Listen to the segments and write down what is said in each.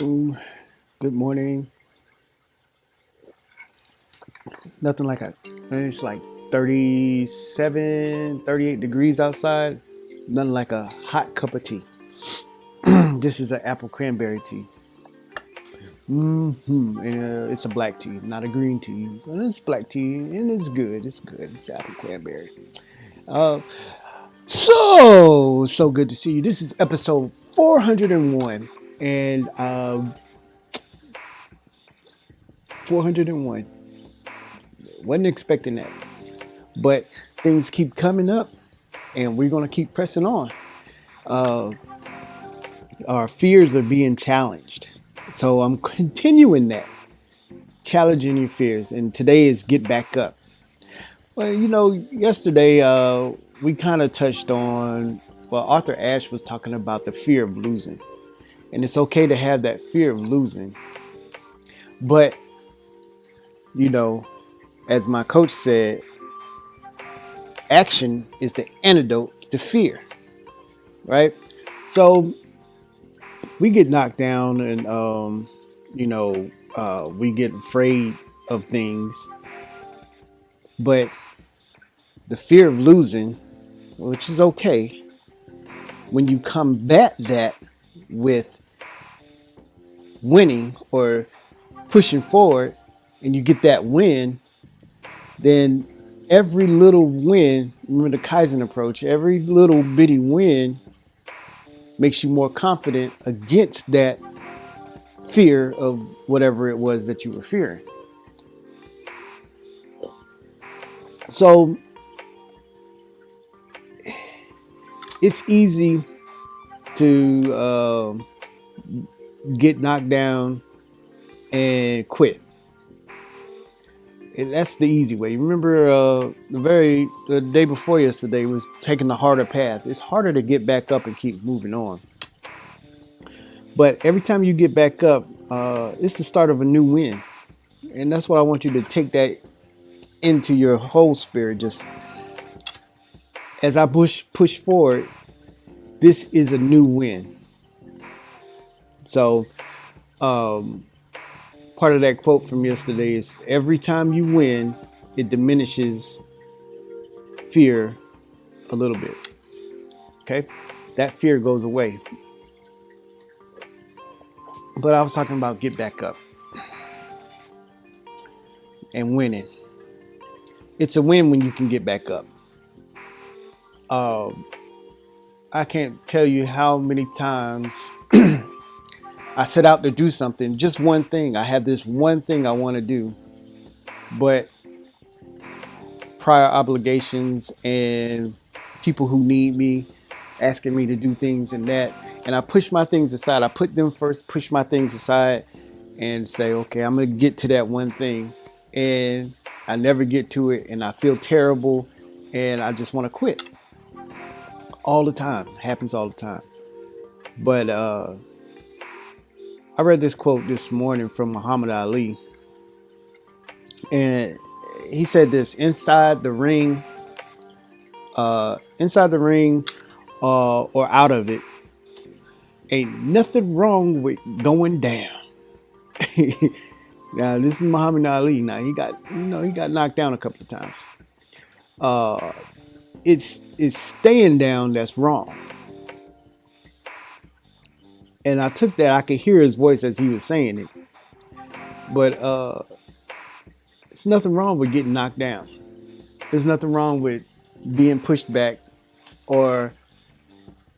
Ooh, good morning. Nothing like it's like 37, 38 degrees outside. Nothing like a hot cup of tea. This is an apple cranberry tea. And, it's a black tea, not a green tea. But it's black tea, and it's good. It's good. It's apple cranberry. Uh, so good to see you. This is episode 401, and 401. Wasn't expecting that. But things keep coming up, and we're going to keep pressing on. Uh, our fears are being challenged. So I'm continuing that, challenging your fears. And today is get back up. Well, yesterday we kind of touched on, well, Arthur Ashe was talking about the fear of losing. And it's okay to have that fear of losing. But, you know, as my coach said, action is the antidote to fear, right? So we get knocked down and, we get afraid of things. But the fear of losing, which is okay, when you combat that with winning or pushing forward and you get that win, then every little win, remember the Kaizen approach, every little bitty win makes you more confident against that fear of whatever it was that you were fearing. So it's easy to get knocked down and quit. And that's the easy way. Remember, the day before yesterday was taking the harder path. It's harder to get back up and keep moving on. But every time you get back up, it's the start of a new win. And that's what I want you to take that into your whole spirit. Just as I push forward, this is a new win. So, part of that quote from yesterday is every time you win, it diminishes fear a little bit. Okay? That fear goes away. But I was talking about get back up and winning. It's a win when you can get back up. I can't tell you how many times I set out to do something, just one thing. I have this one thing I want to do, but prior obligations and people who need me asking me to do things and that. And I push my things aside. I put them first, push my things aside and say, okay, I'm going to get to that one thing. And I never get to it. And I feel terrible. And I just want to quit. All the time. Happens all the time. But I read this quote this morning from Muhammad Ali. And he said this, inside the ring or out of it, ain't nothing wrong with going down. Now this is Muhammad Ali. Now he got knocked down a couple of times. It's staying down that's wrong. And I took that. I could hear his voice as he was saying it. But there's nothing wrong with getting knocked down. There's nothing wrong with being pushed back or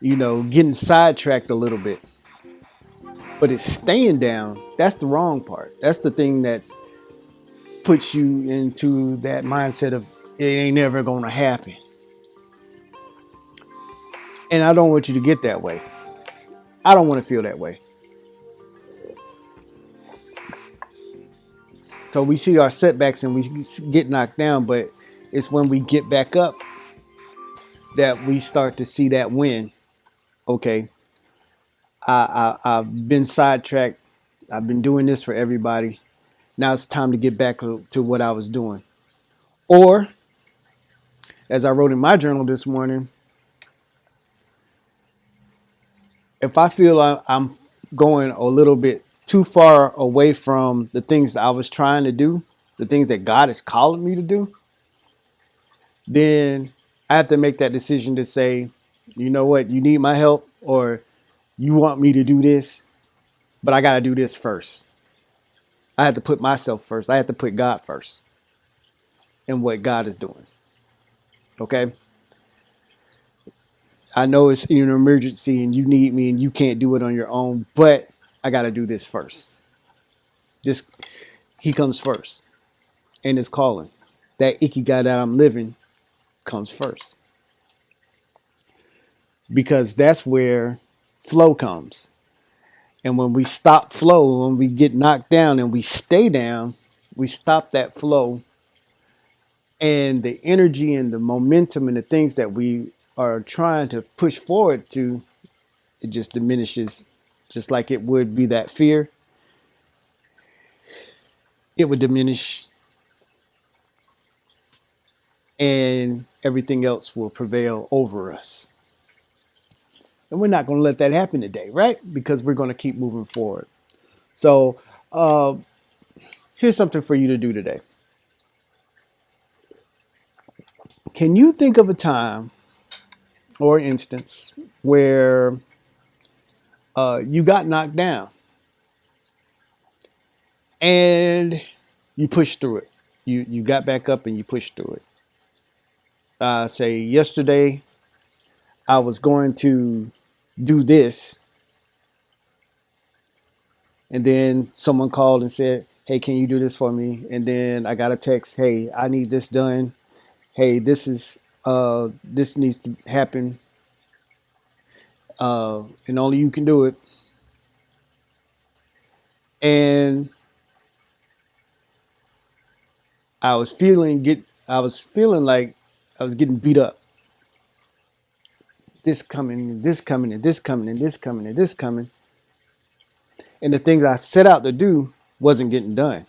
getting sidetracked a little bit. But it's staying down. That's the wrong part. That's the thing that puts you into that mindset of it ain't never going to happen. And I don't want you to get that way. I don't want to feel that way. So we see our setbacks and we get knocked down, but it's when we get back up that we start to see that win. Okay, I've been sidetracked. I've been doing this for everybody. Now it's time to get back to what I was doing. Or, as I wrote in my journal this morning, if I feel I'm going a little bit too far away from the things that I was trying to do, the things that God is calling me to do, then I have to make that decision to say, you know what, you need my help, or you want me to do this, but I got to do this first. I have to put myself first. I have to put God first in what God is doing. Okay. I know it's an emergency and you need me and you can't do it on your own, but I got to do this first. This, he comes first and is calling. That ikigai that I'm living comes first, because that's where flow comes. And when we stop flow, when we get knocked down and we stay down, we stop that flow, and the energy and the momentum and the things that we are trying to push forward to, it just diminishes. Just like it would be that fear, it would diminish, and everything else will prevail over us. And we're not going to let that happen today, right? Because we're going to keep moving forward. So here's something for you to do today. Can you think of a time or instance where you got knocked down and you pushed through it? You got back up and you pushed through it. Say yesterday I was going to do this, and then someone called and said, hey, can you do this for me? And then I got a text, hey, I need this done. Hey, this needs to happen. And only you can do it. And I was feeling like I was getting beat up. This coming, this coming, and this coming, and this coming, and this coming. And the things I set out to do wasn't getting done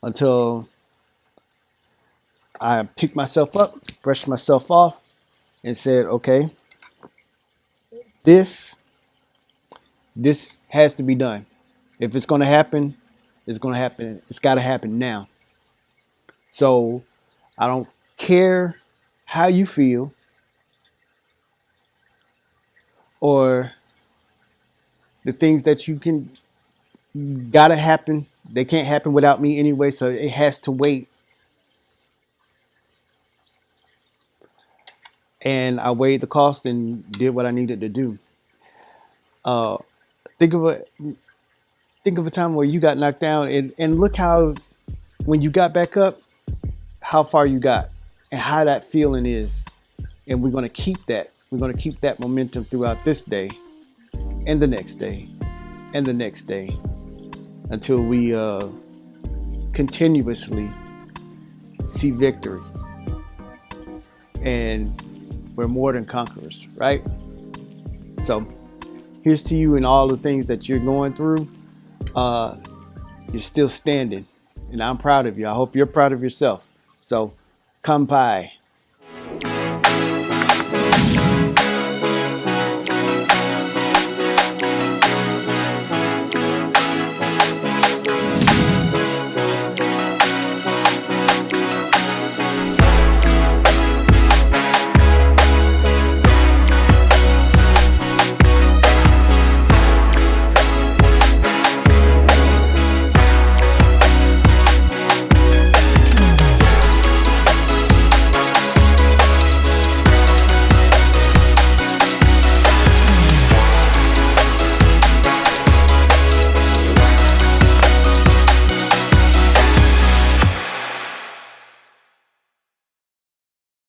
until I picked myself up, brushed myself off, and said, okay, this has to be done. If it's going to happen, it's going to happen. It's got to happen now. So I don't care how you feel or the things that gotta happen. They can't happen without me anyway, so it has to wait. And I weighed the cost and did what I needed to do. Think of a time where you got knocked down, and look how, when you got back up, how far you got and how that feeling is. And we're going to keep that. We're going to keep that momentum throughout this day and the next day and the next day until we continuously see victory. And we're more than conquerors, right? So here's to you and all the things that you're going through. You're still standing, and I'm proud of you. I hope you're proud of yourself. So, kampai.